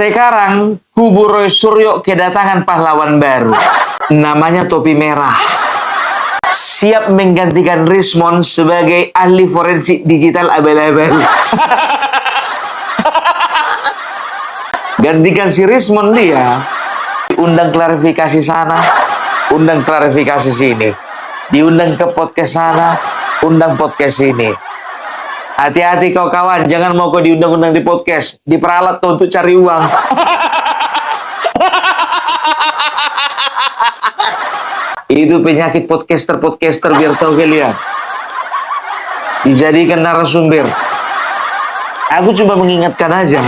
Sekarang kubu Roy Suryo kedatangan pahlawan baru. Namanya Topi Merah. Siap menggantikan Rismond sebagai ahli forensik digital abal-abal. Gantikan si Rismond dia. Undang klarifikasi sana, undang klarifikasi sini. Diundang ke podcast sana, undang podcast sini. Hati-hati kau kawan, jangan mau kau diundang-undang di podcast. Diperalat kau untuk cari uang. Itu penyakit podcaster biar tahu kalian. Dijadikan narasumber. Aku cuma mengingatkan aja.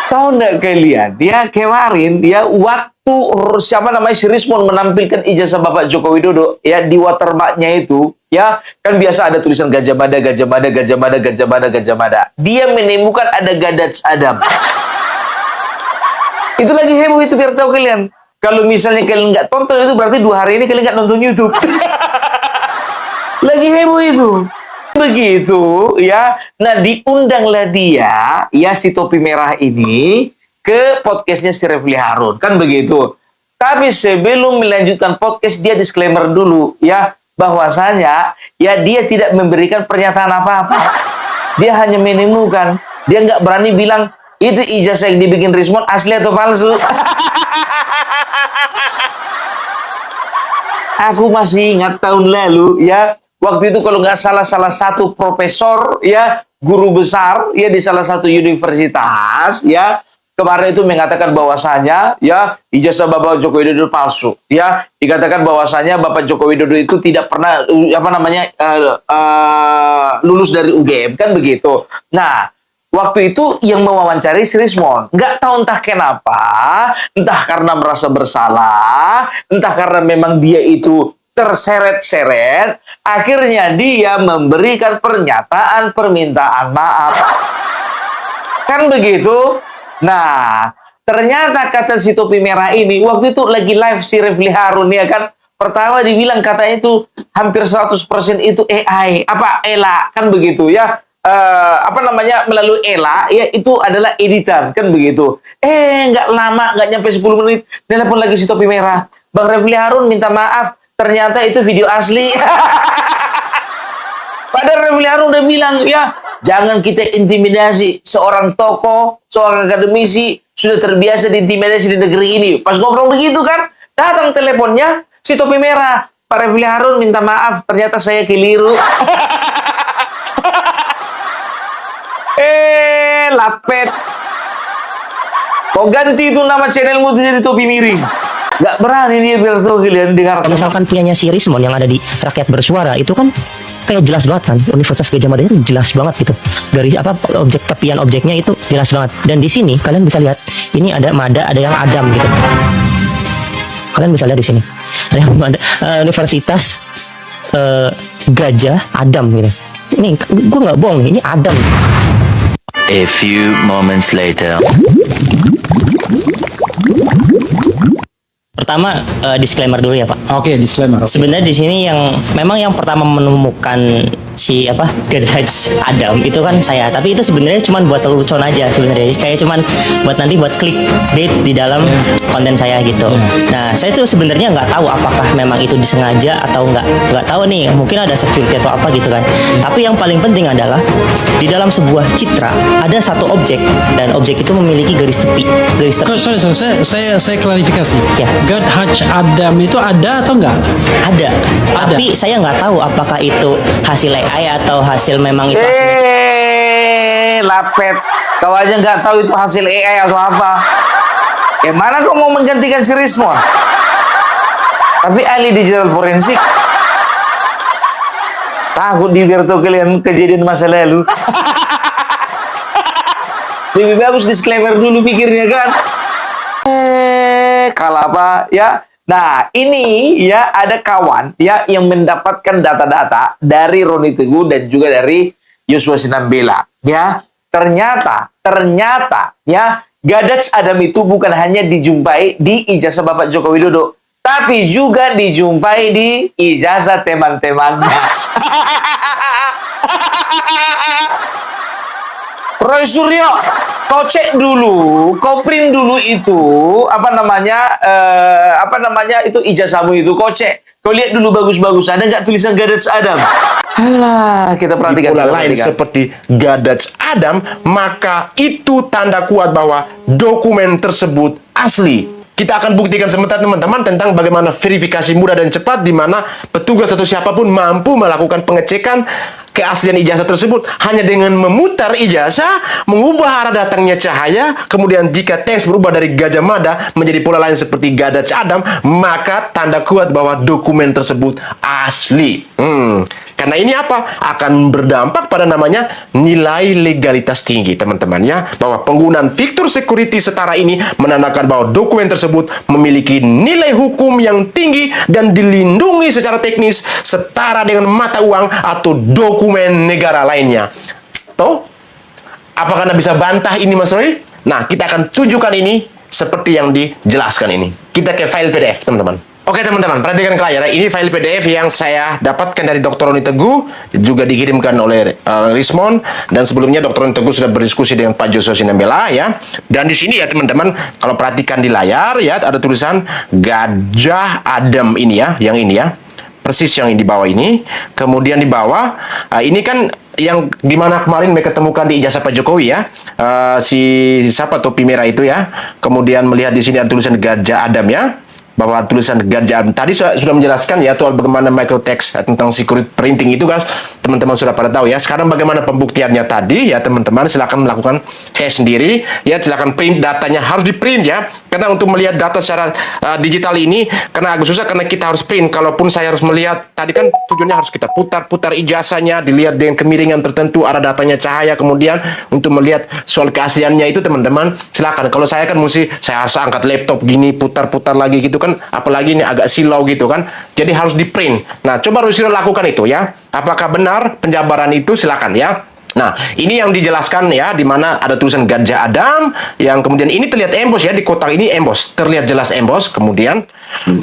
Tahu nggak kalian? Ya kemarin ya waktu siapa namanya si Rismond menampilkan ijazah Bapak Joko Widodo ya di watermarknya itu ya kan biasa ada tulisan Gajah Mada, Gajah Mada, Gajah Mada, Gajah Mada, Gajah Mada. Dia menemukan ada Gadaj Adam. Itu lagi heboh itu biar tahu kalian. Kalau misalnya kalian nggak tonton itu berarti 2 hari ini kalian nggak nonton YouTube. Lagi heboh itu. Begitu ya. Nah diundanglah dia ya si Topi Merah ini ke podcastnya si Refli Harun kan begitu. Tapi sebelum melanjutkan podcast dia disclaimer dulu ya bahwasanya ya dia tidak memberikan pernyataan apa-apa. Dia hanya menemukan. Dia nggak berani bilang itu ijazah yang dibikin Rismond asli atau palsu. Aku masih ingat tahun lalu ya. Waktu itu kalau nggak salah satu profesor ya guru besar ya di salah satu universitas ya kemarin itu mengatakan bahwasanya ya ijazah Bapak Joko Widodo palsu ya dikatakan bahwasanya Bapak Joko Widodo itu tidak pernah lulus dari UGM kan begitu. Nah waktu itu yang mewawancari si Rismond nggak tahu entah kenapa, entah karena merasa bersalah, entah karena memang dia itu terseret-seret, akhirnya dia memberikan pernyataan permintaan maaf. Kan begitu? Nah, ternyata kata si Topi Merah ini, waktu itu lagi live si Refli Harun ya kan, pertama dibilang katanya itu hampir 100% itu AI, apa ELA, kan begitu ya. Melalui ELA, ya itu adalah editan, kan begitu. Nggak lama, nggak nyampe 10 menit, telepon lagi si Topi Merah. Bang Refli Harun minta maaf, ternyata itu video asli. Padahal Refli Harun udah bilang, ya jangan kita intimidasi. Seorang tokoh, seorang akademisi, sudah terbiasa diintimidasi di negeri ini. Pas ngobrol begitu kan, datang teleponnya si Topi Merah. Pak Refli Harun minta maaf, ternyata saya keliru. Lapet. Kok ganti itu nama channelmu jadi Topi Miring? Gak berani dia biar tahu kalian dengar. Misalkan punyanya si Rismond yang ada di Rakyat Bersuara itu kan kayak jelas banget kan, Universitas Gadjah Mada itu jelas banget gitu. Dari objek tepian objeknya itu jelas banget. Dan di sini kalian bisa lihat ini ada Mada, ada yang Adam gitu. Kalian bisa lihat di sini. Ada yang Mada, Universitas Gajah Adam gitu. Ini gue nggak bohong nih, ini Adam. A few moments later. Pertama disclaimer dulu ya Pak. Oke, disclaimer. Sebenarnya di sini yang memang yang pertama menemukan si Gadaj Adam itu kan saya. Tapi itu sebenarnya cuma buat lelucon aja sebenarnya. Kayak cuman buat nanti buat klik bait di dalam konten saya gitu. Nah, saya tuh sebenarnya nggak tahu apakah memang itu disengaja atau nggak tahu nih. Mungkin ada security atau apa gitu kan. Tapi yang paling penting adalah di dalam sebuah citra ada satu objek dan objek itu memiliki garis tepi. Garis tepi. Sorry, saya klarifikasi. Ya. Gadaj Adam itu ada atau enggak? Ada. Tapi saya nggak tahu apakah itu hasil AI atau hasil memang itu Lapet. Kau aja nggak tahu itu hasil AI atau apa. Mana kau mau menggantikan si Rismond? Tapi ahli digital forensik. Takut di biar tahu kalian kejadian masa lalu. Lebih bagus disclaimer dulu pikirnya kan. Kalau apa ya. Nah ini ya ada kawan ya yang mendapatkan data-data dari Roni Teguh dan juga dari Yosua Sinambela ya. Ternyata ya Gadaj Adam itu bukan hanya dijumpai di ijazah Bapak Joko Widodo, tapi juga dijumpai di ijazah teman-temannya. Roy Suryo, kau cek dulu, kau print dulu itu itu ijazahmu itu, kau cek, kau lihat dulu bagus-bagus, ada nggak tulisan Gadaj Adam? Alah, kita perhatikan. Pola lain seperti Gadaj Adam, maka itu tanda kuat bahwa dokumen tersebut asli. Kita akan buktikan sebentar teman-teman tentang bagaimana verifikasi mudah dan cepat di mana petugas atau siapapun mampu melakukan pengecekan keaslian ijazah tersebut hanya dengan memutar ijazah, mengubah arah datangnya cahaya, kemudian jika teks berubah dari Gajah Mada menjadi pola lain seperti Gadaj Adam, maka tanda kuat bahwa dokumen tersebut asli. Karena ini apa? Akan berdampak pada namanya nilai legalitas tinggi, teman-teman ya. Bahwa penggunaan fitur security setara ini menandakan bahwa dokumen tersebut memiliki nilai hukum yang tinggi dan dilindungi secara teknis setara dengan mata uang atau dokumen negara lainnya. Toh, apakah Anda bisa bantah ini, Mas Roy? Nah, kita akan tunjukkan ini seperti yang dijelaskan ini. Kita ke file PDF, teman-teman. Oke teman-teman, perhatikan ke layar. Ini file PDF yang saya dapatkan dari Dr. Roni Teguh, juga dikirimkan oleh Rismon, dan sebelumnya Dr. Roni Teguh sudah berdiskusi dengan Pak Joshua Sinambela ya. Dan di sini ya teman-teman, kalau perhatikan di layar ya ada tulisan Gajah Adam ini ya, yang ini ya. Persis yang di bawah ini. Kemudian di bawah ini kan yang dimana kemarin mereka temukan di ijazah Pak Jokowi ya, si siapa topi merah itu ya. Kemudian melihat di sini ada tulisan Gajah Adam ya, bahwa tulisan Gajah Adam tadi sudah menjelaskan ya soal bagaimana microtext tentang security printing itu kan teman-teman sudah pada tahu ya. Sekarang bagaimana pembuktiannya tadi ya teman-teman, silakan melakukan tes sendiri ya, silakan print datanya, harus di print ya, karena untuk melihat data secara digital ini karena agak susah karena kita harus print. Kalaupun saya harus melihat tadi kan tujuannya harus kita putar-putar ijazahnya, dilihat dengan kemiringan tertentu, arah datanya cahaya, kemudian untuk melihat soal keasliannya itu teman-teman silakan. Kalau saya kan saya harus angkat laptop gini, putar-putar lagi gitu kan, apalagi ini agak silau gitu kan, jadi harus di print. Nah, coba Rusiro lakukan itu ya, apakah benar penjabaran itu, silakan ya. Nah, ini yang dijelaskan ya, di mana ada tulisan Gajah Adam, yang kemudian ini terlihat emboss ya, di kotak ini emboss, terlihat jelas emboss. Kemudian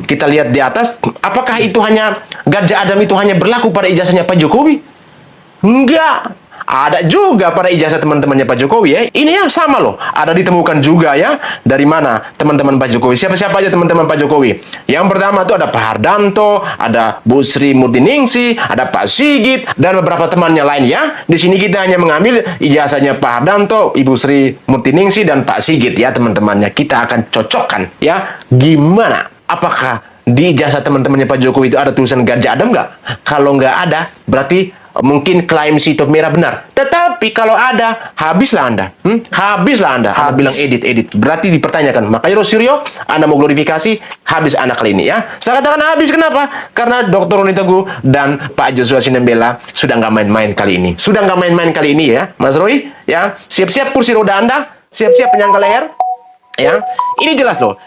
kita lihat di atas, apakah itu hanya Gajah Adam itu hanya berlaku pada ijazahnya Pak Jokowi? Enggak. Ada juga pada ijazah teman-temannya Pak Jokowi ya. Ini ya sama loh. Ada ditemukan juga ya. Dari mana teman-teman Pak Jokowi? Siapa-siapa aja teman-teman Pak Jokowi? Yang pertama itu ada Pak Hardanto, ada Bu Sri Murtiningsih, ada Pak Sigit, dan beberapa temannya lain ya. Di sini kita hanya mengambil ijazahnya Pak Hardanto, Ibu Sri Murtiningsih, dan Pak Sigit ya teman-temannya. Kita akan cocokkan ya. Gimana? Apakah di ijazah teman-temannya Pak Jokowi itu ada tulisan Gajah Adam nggak? Kalau nggak ada, berarti mungkin klaim si topi merah benar. Tetapi kalau ada, habislah Anda. Habislah Anda. Anda bilang edit. Berarti dipertanyakan. Makanya Rosirio, Anda mau glorifikasi, habis Anda kali ini ya. Saya katakan habis, kenapa? Karena Dr. Roni Teguh dan Pak Joshua Sinambela sudah nggak main-main kali ini. Sudah nggak main-main kali ini ya, Mas Roy. Ya, siap-siap kursi roda Anda, siap-siap penyangga leher. Ya, ini jelas loh.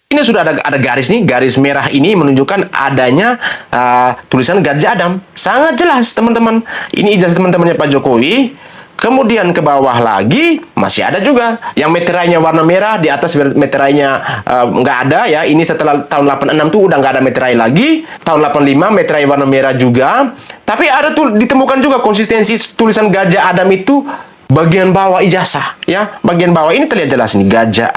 Ini sudah ada garis nih, garis merah ini menunjukkan adanya tulisan Gajah Adam. Sangat jelas teman-teman. Ini ijazah teman-temannya Pak Jokowi. Kemudian ke bawah lagi masih ada juga yang meterainya warna merah, di atas meterainya nggak ada ya. Ini setelah tahun 86 tuh udah nggak ada meterai lagi. Tahun 85 meterai warna merah juga. Tapi ada tuh ditemukan juga konsistensi tulisan Gajah Adam itu bagian bawah ijazah ya, bagian bawah ini terlihat jelas nih Gajah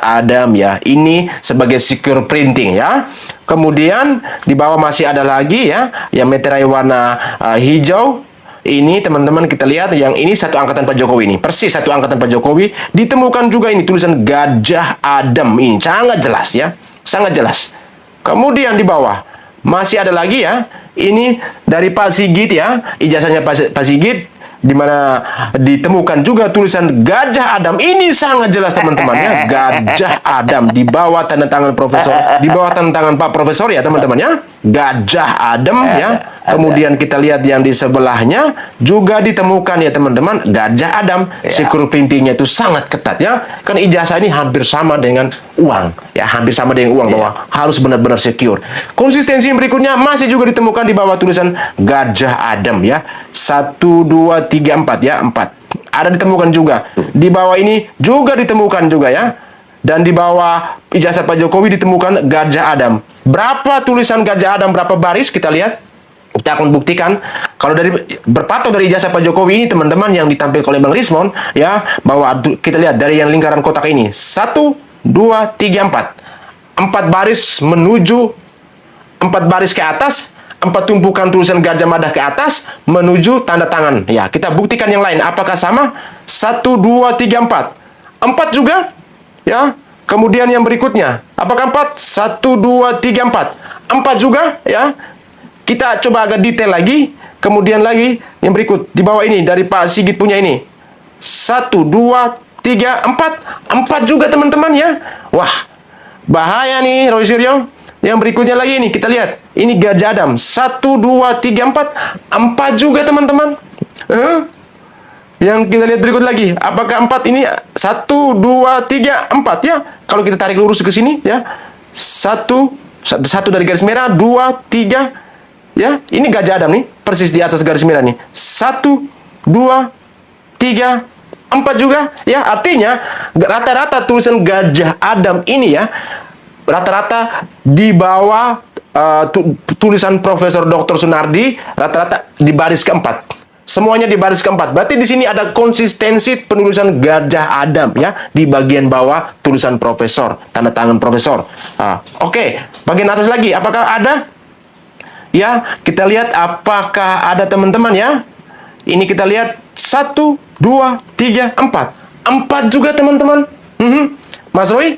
Adam ya, ini sebagai secure printing ya. Kemudian di bawah masih ada lagi ya yang meterai warna hijau. Ini teman-teman kita lihat yang ini satu angkatan Pak Jokowi ini, persis satu angkatan Pak Jokowi. Ditemukan juga ini tulisan Gajah Adam, ini sangat jelas ya, sangat jelas. Kemudian di bawah masih ada lagi ya, ini dari Pak Sigit ya, ijazahnya Pak Sigit, di mana ditemukan juga tulisan Gajah Adam. Ini sangat jelas teman-teman ya, Gajah Adam di bawah tanda tangan profesor, di bawah tanda tangan Pak Profesor ya teman-teman ya, Gajah Adam ya. Kemudian kita lihat yang di sebelahnya juga ditemukan ya teman-teman, Gajah Adam. Secure printingnya itu sangat ketat ya, kan ijazah ini hampir sama dengan uang ya, hampir sama dengan uang, bahwa harus benar-benar secure. Konsistensi yang berikutnya masih juga ditemukan di bawah tulisan Gajah Adam ya, 1, 2, 3, 4 ya, 4 ada ditemukan juga. Di bawah ini juga ditemukan juga ya, dan di bawah ijazah Pak Jokowi ditemukan Gajah Adam. Berapa tulisan Gajah Adam, berapa baris kita lihat? Kita akan buktikan kalau dari berpatok dari ijazah Pak Jokowi ini teman-teman yang ditampilkan oleh Bang Rismon ya, bahwa kita lihat dari yang lingkaran kotak ini 1, 2, 3, 4 baris menuju 4 baris ke atas, 4 tumpukan tulisan Gajah Mada ke atas menuju tanda tangan. Ya, kita buktikan yang lain. Apakah sama? 1, 2, 3, 4. 4 juga. Ya. Kemudian yang berikutnya. Apakah 4? 1, 2, 3, 4. 4 juga. Ya. Kita coba agak detail lagi. Kemudian lagi yang berikut. Di bawah ini. Dari Pak Sigit punya ini. 1, 2, 3, 4. 4 juga teman-teman ya. Wah. Bahaya nih Roy Suryo. Yang berikutnya lagi ini, kita lihat. Ini Gajah Adam. 1, 2, 3, 4. 4 juga, teman-teman. Yang kita lihat berikut lagi. Apakah 4 ini? 1, 2, 3, 4 ya. Kalau kita tarik lurus ke sini ya. 1 dari garis merah, 2, 3 ya. Ini Gajah Adam nih, persis di atas garis merah nih. 1, 2, 3, 4 juga ya. Artinya rata-rata tulisan Gajah Adam ini ya, rata-rata di bawah tulisan Profesor Dr. Sunardi, rata-rata di baris keempat. Semuanya di baris keempat. Berarti di sini ada konsistensi penulisan Gajah Adam ya, di bagian bawah tulisan Profesor, tanda tangan Profesor. Oke. Bagian atas lagi, apakah ada? Ya, kita lihat apakah ada teman-teman ya. Ini kita lihat 1, 2, 3, 4. 4 juga teman-teman. Mas Roy,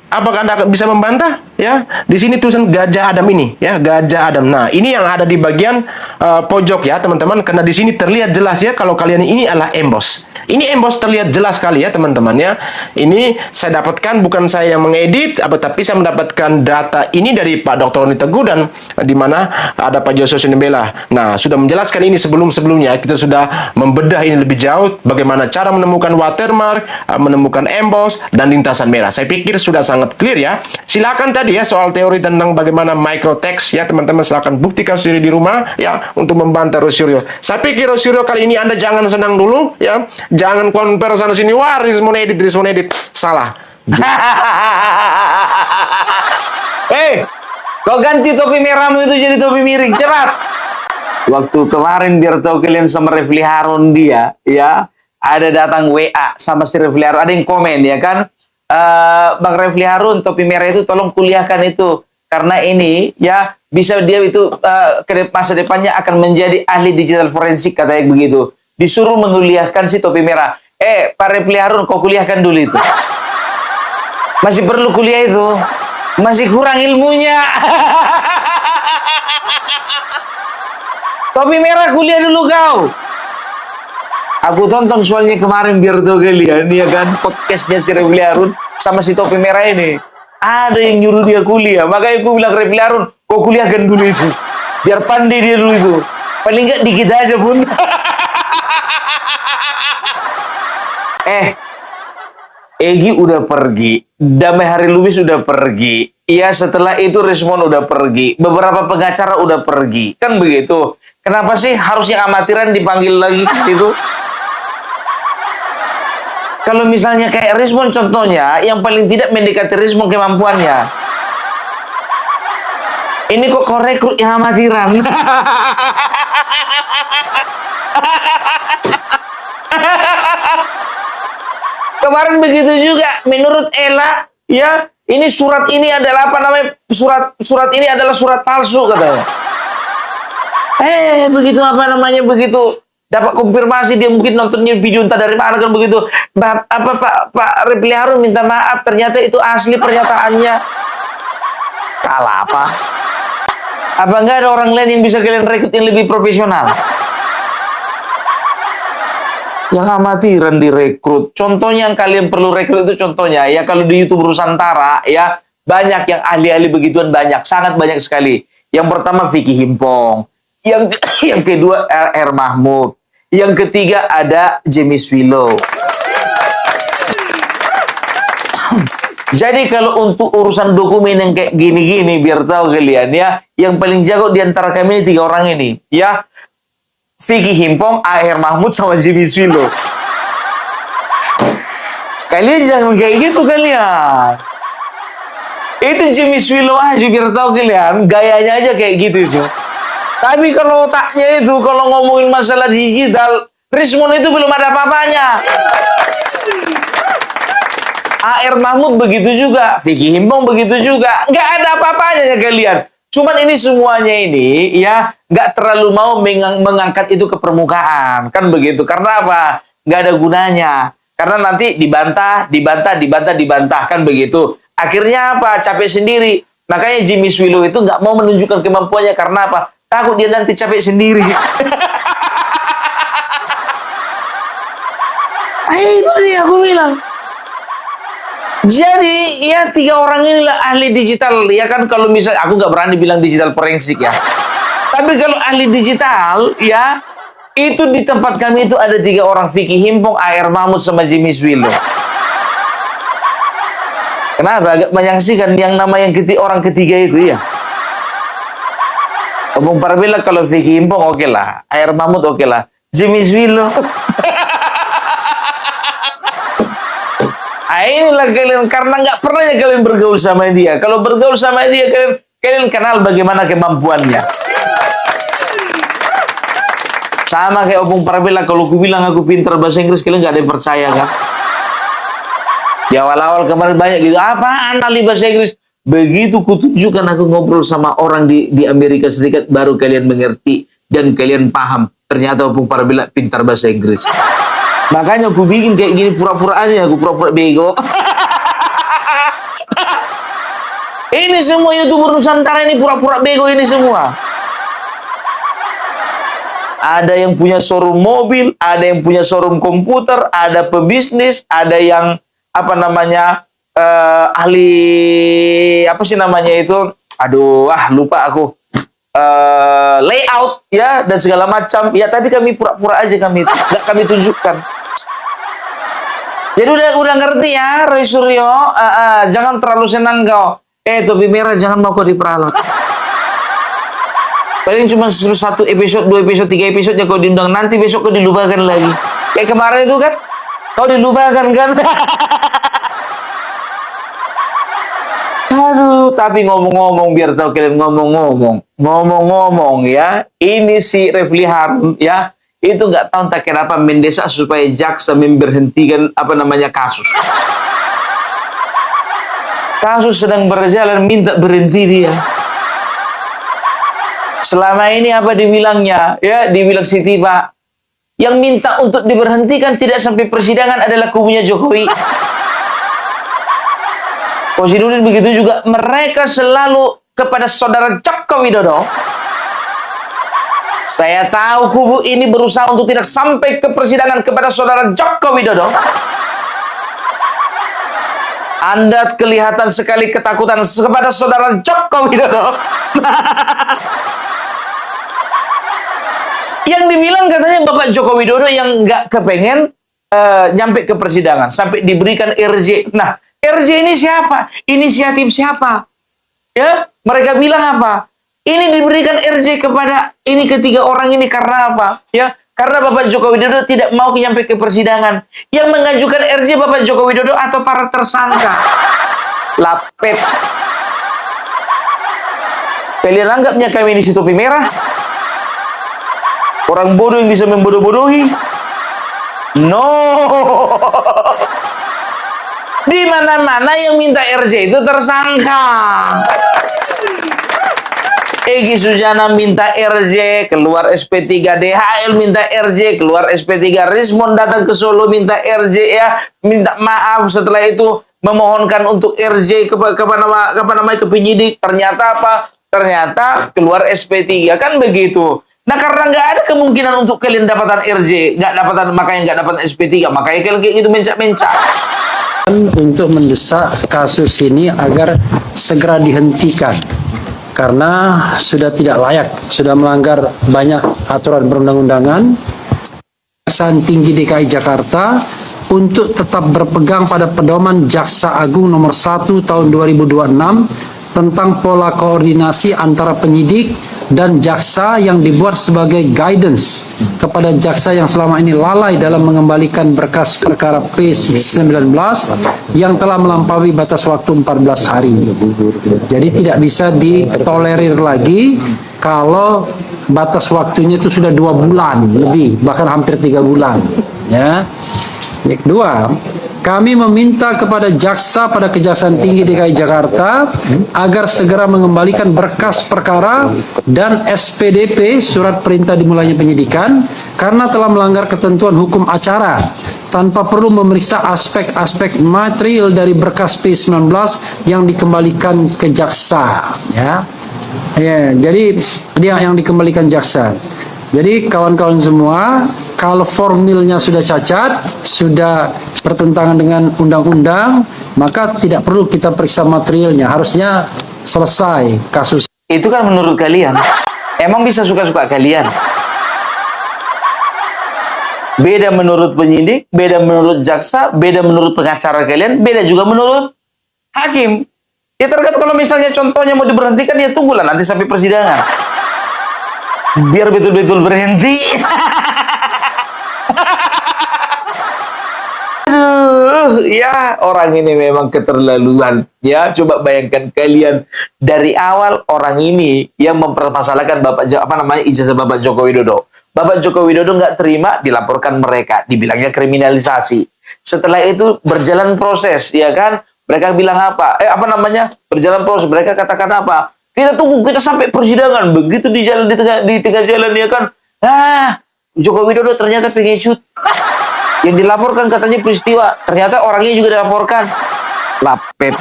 apakah Anda bisa membantah? Ya, di sini tulisan Gajah Adam ini, ya, Gajah Adam. Nah, ini yang ada di bagian pojok ya, teman-teman, karena di sini terlihat jelas ya kalau kalian ini adalah emboss. Ini emboss terlihat jelas sekali ya, teman-teman ya. Ini saya dapatkan, bukan saya yang mengedit, tapi saya mendapatkan data ini dari Pak Dr. Roni Teguh, dan di mana ada Pak Joshua Sinembela. Nah, sudah menjelaskan ini sebelum-sebelumnya. Kita sudah membedah ini lebih jauh, bagaimana cara menemukan watermark, menemukan emboss dan lintasan merah. Saya pikir sudah sangat clear ya. Silakan tadi ya soal teori tentang bagaimana microtext ya, teman-teman silakan buktikan sendiri di rumah ya untuk membantah Rosyuryo. Saya pikir Rosyuryo kali ini Anda jangan senang dulu ya. Jangan konver sana sini, wah Rismon edit. Salah. Kau ganti topi merahmu itu jadi topi miring, cepat. Waktu kemarin biar tahu kalian sama Refli Harun dia, ya, ada datang WA sama si Refli Harun, ada yang komen ya kan, Bang Refli Harun, topi merah itu tolong kuliahkan itu, karena ini ya bisa dia itu ke masa depannya akan menjadi ahli digital forensik, katanya begitu. Disuruh menguliahkan si topi merah. Pak Refli Harun, kau kuliahkan dulu itu. Masih perlu kuliah itu. Masih kurang ilmunya. Topi merah kuliah dulu kau. Aku tonton soalnya kemarin biar tahu kalian, ya kan, podcastnya si Refli Harun sama si topi merah ini. Ada yang nyuruh dia kuliah. Makanya aku bilang, Refli Harun, kau kuliahkan dulu itu. Biar pandai dia dulu itu. Paling nggak dikit aja pun. Egi udah pergi, Damai Hari Lubis udah pergi, ya setelah itu Rismon udah pergi, beberapa pengacara udah pergi, kan begitu. Kenapa sih harus yang amatiran dipanggil lagi ke situ? Kalau misalnya kayak Rismon contohnya, yang paling tidak mendekati Rismon kemampuannya. Ini kok rekrut yang amatiran? Kemarin begitu juga, menurut Ella, ya, ini surat ini adalah apa namanya? Surat ini adalah surat palsu katanya. Begitu apa namanya, begitu dapat konfirmasi, dia mungkin nontonnya video entah dari mana kan begitu. Pak Refli Harun minta maaf, ternyata itu asli pernyataannya. Kalah apa? Apa enggak ada orang lain yang bisa kalian rekrut yang lebih profesional? Yang amatiran direkrut. Contohnya yang kalian perlu rekrut itu contohnya ya, kalau di YouTube Nusantara ya, banyak yang ahli-ahli begituan, banyak, sangat banyak sekali. Yang pertama Vicky Himpong, yang kedua R. Mahmud, yang ketiga ada Jamie Swilo. Jadi kalau untuk urusan dokumen yang kayak gini-gini, biar tahu kalian ya, yang paling jago di antara kami ini 3 orang ini ya. Vicky Himpong, A.R. Mahmud, sama Jimmy Swilo. Kalian jangan kayak gitu kalian. Itu Jimmy Swilo aja biar tahu kalian, gayanya aja kayak gitu itu. Tapi kalau otaknya itu, kalau ngomongin masalah digital, Rismon itu belum ada apa-apanya. AR Mahmud begitu juga, Vicky Himpong begitu juga, nggak ada apa-apanya ya kalian. Cuman ini semuanya ini ya nggak terlalu mau mengangkat itu ke permukaan, kan begitu? Karena apa? Nggak ada gunanya. Karena nanti dibantah, kan begitu. Akhirnya apa? Capek sendiri. Makanya Jimmy Swilo itu nggak mau menunjukkan kemampuannya karena apa? Takut dia nanti capek sendiri. Itu dia aku bilang. Jadi ya 3 orang inilah ahli digital ya kan, kalau misalnya aku nggak berani bilang digital forensik ya. Tapi kalau ahli digital ya itu di tempat kami itu ada 3 orang, Vicky Himpong, AR Mahmud sama Jimmy Swilo. Kenapa agak menyaksikan yang nama orang ketiga itu ya? Bung Parabela kalau Vicky Himpong oke lah, AR Mahmud oke lah, Jimmy Swilo. Inilah kalian, karena nggak pernah kalian bergaul sama dia. Kalau bergaul sama dia, kalian kenal bagaimana kemampuannya. Sama kayak Opung Parabela, kalau aku bilang aku pintar bahasa Inggris, kalian nggak ada yang percaya kan? Di awal-awal kemarin banyak gitu, apaan ahli bahasa Inggris? Begitu kutunjukkan aku ngobrol sama orang di Amerika Serikat, baru kalian mengerti dan kalian paham. Ternyata Opung Parabela pintar bahasa Inggris. Makanya aku bikin kayak gini pura-pura aja, aku pura-pura bego. Ini semua YouTuber Nusantara ini pura-pura bego ini semua. Ada yang punya showroom mobil, ada yang punya showroom komputer, ada pebisnis, ada yang apa namanya ahli apa sih namanya itu? Aduh, lupa aku. Layout ya dan segala macam ya, tapi kami pura-pura aja, nggak kami tunjukkan. Jadi udah ngerti ya Roy Suryo, jangan terlalu senang kau. Topi merah jangan mau kau diperalat. Paling cuma 1 episode, 2 episode, 3 episode ya kau diundang, nanti besok kau dilupakan lagi. Kayak kemarin itu kan, kau dilupakan kan. Aduh, tapi ngomong-ngomong, biar tahu kalian ngomong-ngomong ya, ini si Refli Harun ya, itu nggak tahu entah kenapa mendesak supaya jaksa memberhentikan apa namanya kasus. Kasus sedang berjalan, minta berhenti dia. Selama ini apa dibilangnya? Ya, dibilang Siti Pak, yang minta untuk diberhentikan tidak sampai persidangan adalah kubunya Jokowi. Kosidudin begitu juga, mereka selalu kepada saudara Joko Widodo. Saya tahu kubu ini berusaha untuk tidak sampai ke persidangan kepada saudara Joko Widodo. Anda kelihatan sekali ketakutan kepada saudara Joko Widodo. Yang dibilang katanya Bapak Joko Widodo yang nggak kepengen nyampe ke persidangan sampai diberikan RJ. Nah, RJ ini siapa? Inisiatif siapa? Ya, mereka bilang apa? Ini diberikan RJ kepada ini ketiga orang ini karena apa? Ya, karena Bapak Joko Widodo tidak mau nyampe ke persidangan. Yang mengajukan RJ Bapak Joko Widodo atau para tersangka? Lapet. Kalian anggapnya kami ini si topi merah? Orang bodoh yang bisa membodoh-bodohi? No. Di mana-mana yang minta RJ itu tersangka. Egy Sujana minta RJ, keluar SP3. DHL minta RJ, keluar SP3. Rismon datang ke Solo minta RJ ya, minta maaf, setelah itu memohonkan untuk RJ ke penyidik. Ternyata apa? Ternyata keluar SP3, kan begitu. Nah, karena nggak ada kemungkinan untuk kalian dapatan RJ, makanya nggak dapat SP3, makanya kalian kayak gitu mencak-mencak. Untuk mendesak kasus ini agar segera dihentikan karena sudah tidak layak, sudah melanggar banyak aturan perundang-undangan. Kejaksaan Tinggi DKI Jakarta untuk tetap berpegang pada pedoman Jaksa Agung nomor 1 tahun 2026 tentang pola koordinasi antara penyidik dan jaksa yang dibuat sebagai guidance kepada jaksa yang selama ini lalai dalam mengembalikan berkas perkara P19 yang telah melampaui batas waktu 14 hari. Jadi tidak bisa ditolerir lagi kalau batas waktunya itu sudah 2 bulan lebih, bahkan hampir 3 bulan. Ya. Yang kedua, kami meminta kepada jaksa pada Kejaksaan Tinggi DKI Jakarta agar segera mengembalikan berkas perkara dan SPDP surat perintah dimulainya penyidikan karena telah melanggar ketentuan hukum acara tanpa perlu memeriksa aspek-aspek material dari berkas P19 yang dikembalikan ke jaksa. Ya, jadi dia yang dikembalikan jaksa. Jadi kawan-kawan semua, kalau formilnya sudah cacat, sudah bertentangan dengan undang-undang, maka tidak perlu kita periksa materialnya. Harusnya selesai kasus. Itu kan menurut kalian. Emang bisa suka-suka kalian? Beda menurut penyidik, beda menurut jaksa, beda menurut pengacara kalian, beda juga menurut hakim. Ya tergantung, kalau misalnya contohnya mau diberhentikan, ya tunggulah nanti sampai persidangan. Biar betul-betul berhenti. Aduh, ya orang ini memang keterlaluan. Ya, coba bayangkan kalian dari awal orang ini yang mempermasalahkan ijazah Bapak Joko Widodo. Bapak Joko Widodo nggak terima, dilaporkan mereka, dibilangnya kriminalisasi. Setelah itu berjalan proses, ya kan? Mereka bilang apa? Berjalan proses. Mereka katakan apa? Kita tunggu, kita sampai persidangan. Begitu di jalan di tengah jalan, ya kan? Joko Widodo ternyata pengecut. Yang dilaporkan katanya peristiwa, ternyata orangnya juga dilaporkan. Lapet.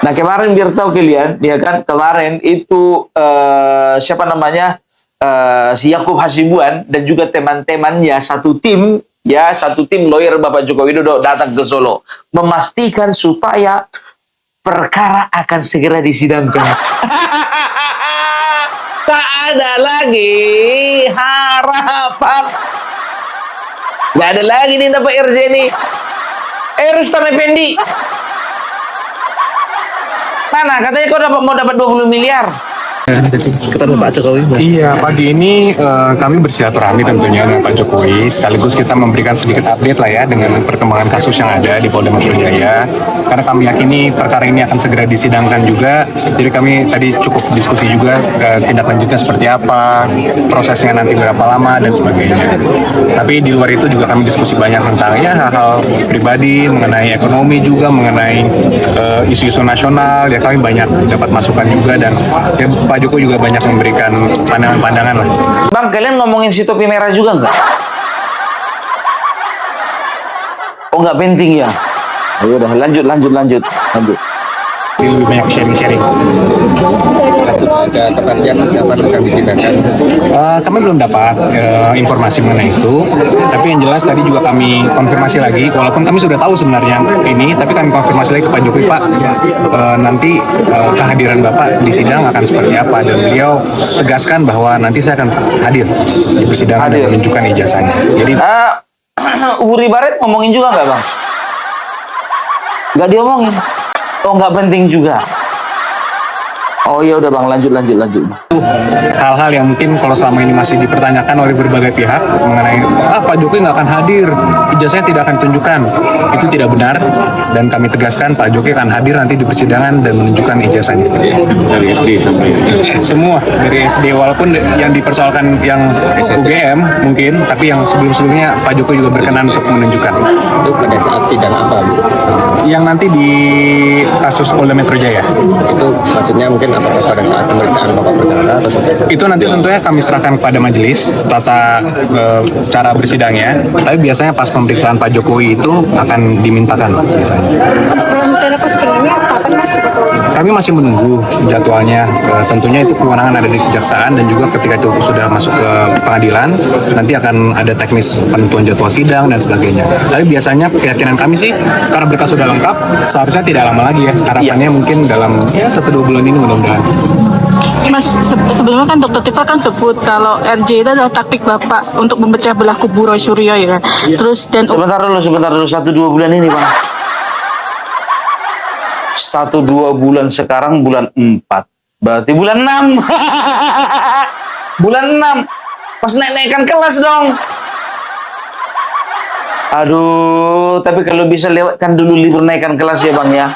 Nah, kemarin biar tahu kalian, ya kan? Kemarin itu si Yakub Hasibuan dan juga teman-temannya satu tim lawyer Bapak Joko Widodo datang ke Solo memastikan supaya perkara akan segera disidangkan. Tak ada lagi harapan. Gak ada lagi nih dapat RJ nih. Rustam Effendi. Mana? Katanya kau mau dapat 20 miliar. Ketemu Pak Jokowi. Iya, pagi ini kami bersilaturahmi tentunya dengan Pak Jokowi, sekaligus kita memberikan sedikit update lah ya dengan perkembangan kasus yang ada di Polda Metro Jaya. Karena kami yakini perkara ini akan segera disidangkan juga. Jadi kami tadi cukup diskusi juga tindak lanjutnya seperti apa, prosesnya nanti berapa lama dan sebagainya. Tapi di luar itu juga kami diskusi banyak tentang ya hal-hal pribadi, mengenai ekonomi juga, mengenai isu-isu nasional. Ya kami banyak dapat masukan juga dan ya, Pak Jokowi juga banyak memberikan pandangan-pandangan lah. Bang, kalian ngomongin si topi merah juga nggak? Oh, nggak penting ya? Ayo udah, lanjut. Lebih banyak sharing-sharing. Ada kepastian kapan akan disidangkan? Kami belum dapat informasi mengenai itu, tapi yang jelas tadi juga kami konfirmasi lagi, walaupun kami sudah tahu sebenarnya ini, tapi kami konfirmasi lagi ke Pak Jokowi, Pak, nanti kehadiran Bapak di sidang akan seperti apa, dan beliau tegaskan bahwa nanti saya akan hadir di persidangan dan menunjukkan ijazahnya. Jadi Uri Baret ngomongin juga nggak, Bang? Nggak diomongin. Oh, nggak penting juga. Oh ya udah Bang, lanjut. hal-hal yang mungkin kalau selama ini masih dipertanyakan oleh berbagai pihak mengenai Pak Jokowi nggak akan hadir, ijazahnya tidak akan ditunjukkan, itu tidak benar, dan kami tegaskan Pak Jokowi akan hadir nanti di persidangan dan menunjukkan ijazahnya. Dari SD sampai Semua dari SD, walaupun yang dipersoalkan yang UGM mungkin, tapi yang sebelum-sebelumnya Pak Jokowi juga berkenan untuk menunjukkan. itu pada saat sidang apa? Yang nanti di kasus Polda Metro Jaya. Itu maksudnya mungkin apakah pada saat pemeriksaan pokok perkara atau Itu nanti tentunya kami serahkan kepada majelis tata cara bersidangnya. Tapi biasanya pas pemeriksaan Pak Jokowi itu akan dimintakan biasanya. Rencana persidangannya kapan Mas? Kami masih menunggu jadwalnya. Tentunya itu kewenangan ada di kejaksaan, dan juga ketika itu sudah masuk ke pengadilan, nanti akan ada teknis penentuan jadwal sidang dan sebagainya. Tapi biasanya keyakinan kami sih, karena berkas sudah lengkap, seharusnya tidak lama lagi ya. Harapannya mungkin dalam 1-2 bulan ini mudah-mudahan. Mas, sebelumnya kan Dr. Tifa kan sebut kalau RJ itu adalah taktik Bapak untuk memecah belah kubu Roy Suryo ya kan. Terus dan Sebentar dulu 1-2 bulan ini Bang. 1-2 bulan, sekarang bulan 4. Berarti bulan 6. Bulan 6. Pas naik-naikkan kelas dong. Aduh, tapi kalau bisa lewatkan dulu libur naikkan kelas ya Bang ya.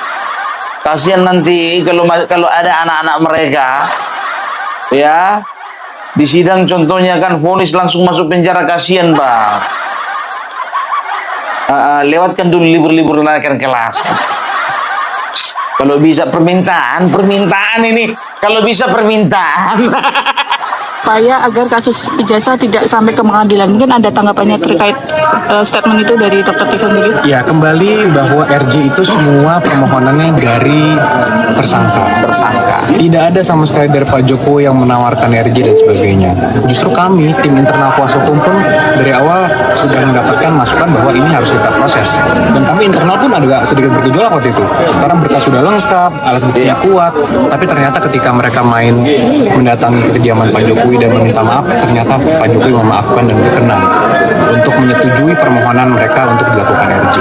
Kasihan nanti kalau ada anak-anak mereka Ya, di sidang contohnya kan vonis langsung masuk penjara, kasihan Bang. Lewatkan dulu libur-libur naikkan kelas. Kalau bisa permintaan ini. Kalau bisa permintaan. Supaya agar kasus ijazah tidak sampai ke pengadilan. Mungkin ada tanggapannya terkait statement itu dari Dr. Tifa sendiri? Ya, kembali bahwa RJ itu semua permohonannya dari tersangka. Tidak ada sama sekali dari Pak Jokowi yang menawarkan RJ dan sebagainya. Justru kami, tim internal kuasa hukum pun dari awal sudah mendapatkan masukan bahwa ini harus kita proses. Dan kami internal pun agak sedikit bergejolak waktu itu. Karena berkas sudah lengkap, alat buktinya kuat. Tapi ternyata ketika mereka main mendatangi kediaman Pak Jokowi dan meminta maaf, ternyata Pak Jokowi memaafkan dan berkenan untuk menyetujui permohonan mereka untuk dilakukan RJ.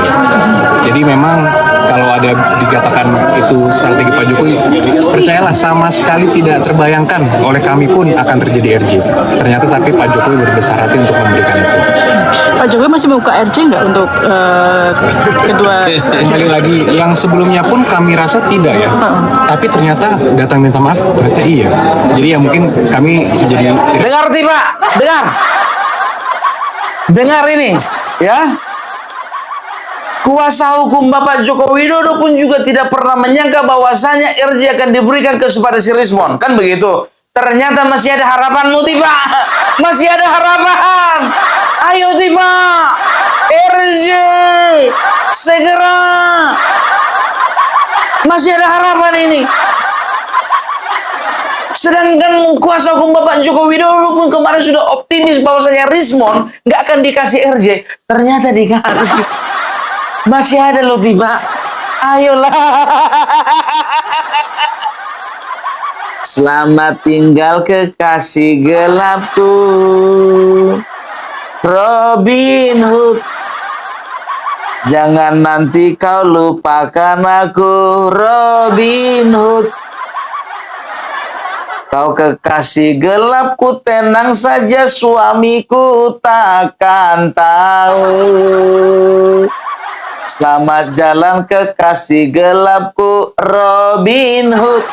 Jadi memang kalau ada dikatakan itu strategi Pak Jokowi, percayalah sama sekali tidak terbayangkan oleh kami pun akan terjadi RJ. Ternyata tapi Pak Jokowi berbesar hati untuk memberikan itu. Pak Jokowi masih membuka RJ nggak untuk kedua? Kembali lagi, yang sebelumnya pun kami rasa tidak ya. Tapi ternyata datang minta maaf, ternyata iya. Jadi ya mungkin kami jadi... Dengar Tifa, dengar ini, ya. Kuasa hukum Bapak Joko Widodo pun juga tidak pernah menyangka bahwasanya RJ akan diberikan kepada si Rismon, kan begitu. Ternyata masih ada harapanmu Tifa, masih ada harapan. Ayo Tifa, RJ, segera. Masih ada harapan ini. Sedangkan kuasa hukum Bapak Joko Widodo pun kemarin sudah optimis bahwasanya Rismon nggak akan dikasih RJ. Ternyata dikasih. Masih ada loh Tifa. Ayolah. Selamat tinggal kekasih gelapku, Robin Hood. Jangan nanti kau lupakan aku, Robin Hood. Kau kekasih gelapku, tenang saja suamiku takkan tahu. Selamat jalan kekasih gelapku, Robin Hood.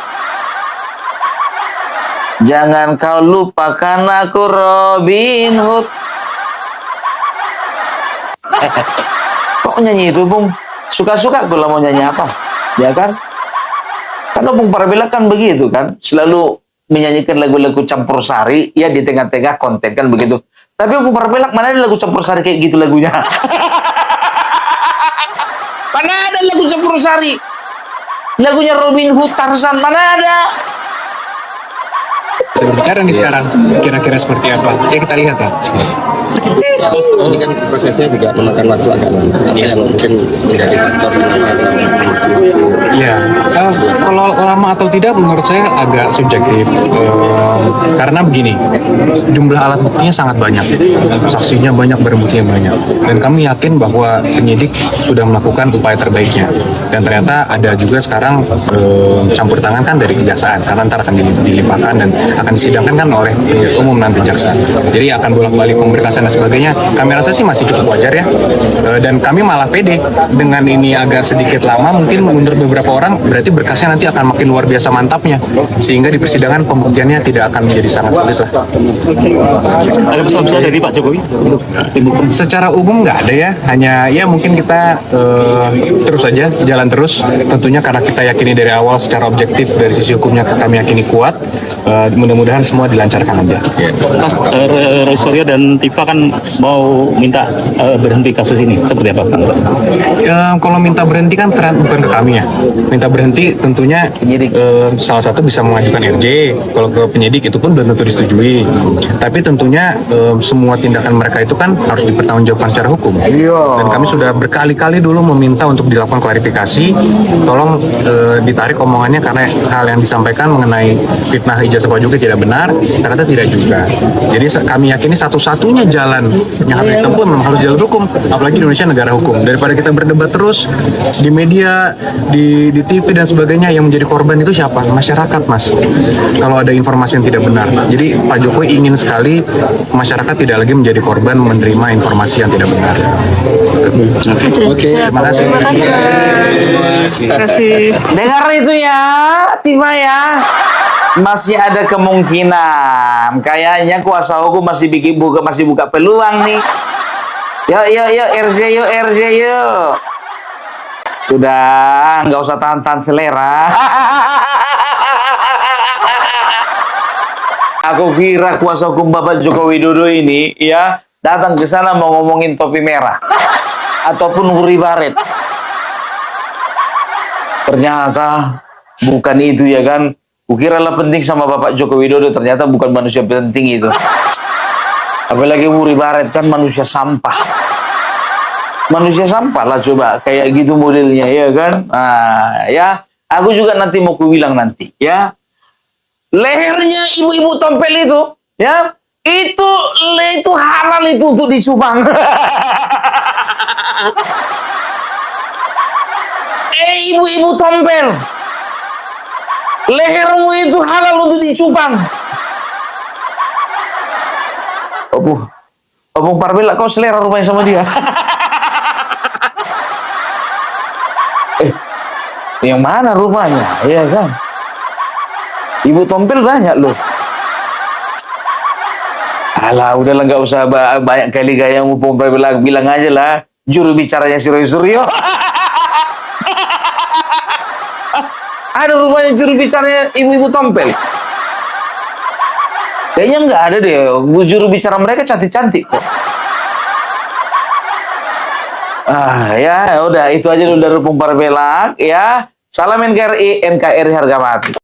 Jangan kau lupakan aku, Robin Hood. Kok nyanyi itu, Bung? Suka-suka kalau mau nyanyi apa, ya kan? Karena Bung Parabela kan begitu kan, selalu menyanyikan lagu-lagu campur sari, ya di tengah-tengah konten kan begitu. Tapi Bung Parabela mana ada lagu campur sari kayak gitu lagunya? Mana ada lagu campur sari? Lagunya Robin Hood, Tarzan, mana ada? Saya berbicara nih sekarang, kira-kira seperti apa? Ya kita lihat lah. Terus ini kan prosesnya juga memakan waktu agak lama. Apa yang mungkin menjadi faktor kenapa sampai memakan waktu? Iya, kalau lama atau tidak menurut saya agak subjektif. Karena begini, jumlah alat buktinya sangat banyak, saksinya banyak, barang buktinya banyak. Dan kami yakin bahwa penyidik sudah melakukan upaya terbaiknya. Dan ternyata ada juga sekarang campur tangan kan dari kejaksaan, karena ntar akan dilimpahkan dan akan disidangkan kan oleh penyidik umum nanti jaksa. Jadi akan bolak-balik pemberkasan dan sebagainya. Kami rasa sih masih cukup wajar ya. Dan kami malah pede dengan ini agak sedikit lama. Mungkin menurut beberapa orang berarti berkasnya nanti akan makin luar biasa mantapnya, sehingga di persidangan pembuktiannya tidak akan menjadi sangat sulit lah. Ada pesan-pesan dari Pak Jokowi untuk tim hukum? Secara umum nggak ada ya, hanya ya mungkin kita terus saja jalan terus. Tentunya karena kita yakini dari awal secara objektif dari sisi hukumnya kami yakini kuat. Mudah-mudahan semua dilancarkan aja. Surya dan Tifa kan mau minta berhenti kasus ini, seperti apa? Kalau minta berhenti kan bukan ke kami ya. Minta berhenti tentunya salah satu bisa mengajukan RJ. Kalau ke penyidik itu pun belum tentu disetujui. Tapi tentunya semua tindakan mereka itu kan harus dipertanggungjawabkan secara hukum. Dan kami sudah berkali-kali dulu meminta untuk dilakukan klarifikasi. Tolong ditarik omongannya karena hal yang disampaikan mengenai fitnah ijazah Pak Jokowi tidak benar. Ternyata tidak juga. Jadi kami yakini satu-satunya jalan yang harus ditempuh memang harus jalur hukum. Apalagi Indonesia negara hukum. Daripada kita berdebat terus di media, di TV dan sebagainya, yang menjadi korban itu siapa? Masyarakat, Mas. Kalau ada informasi yang tidak benar. Jadi Pak Jokowi ingin sekali masyarakat tidak lagi menjadi korban menerima informasi yang tidak benar. Oke. Terima kasih. Terima kasih. Dengar itu ya, Tifa ya. Masih ada kemungkinan. Kayaknya kuasa hukum masih buka peluang nih. Yuk, RJ yuk. Udah, nggak usah tahan-tahan selera. Aku kira kuasa hukum Bapak Joko Widodo ini ya datang ke sana mau ngomongin topi merah ataupun huri baret. Ternyata bukan itu ya kan. Kukira lah penting sama Bapak Joko Widodo, ternyata bukan manusia penting itu. Apalagi huri baret kan manusia sampah. Manusia sampah lah coba kayak gitu modelnya ya kan. Nah, ya aku juga nanti mau kubilang nanti ya. Lehernya ibu-ibu tompel itu, ya, itu halal itu untuk dicupang. Ibu-ibu tompel, lehermu itu halal untuk dicupang. Opung Parvela, kau selera rupanya sama dia. Yang mana rumahnya, ya kan? Ibu tompel banyak loh. Alah, udahlah nggak usah banyak kali gaya mumpung bilang aja lah. Juru bicaranya si Roy Suryo. Ada rupanya juru bicaranya ibu-ibu tompel. Kayaknya nggak ada deh. Juru bicara mereka cantik-cantik kok. Ya udah itu aja dulu dari Opung Parvela ya. Salam NKRI, NKRI harga mati.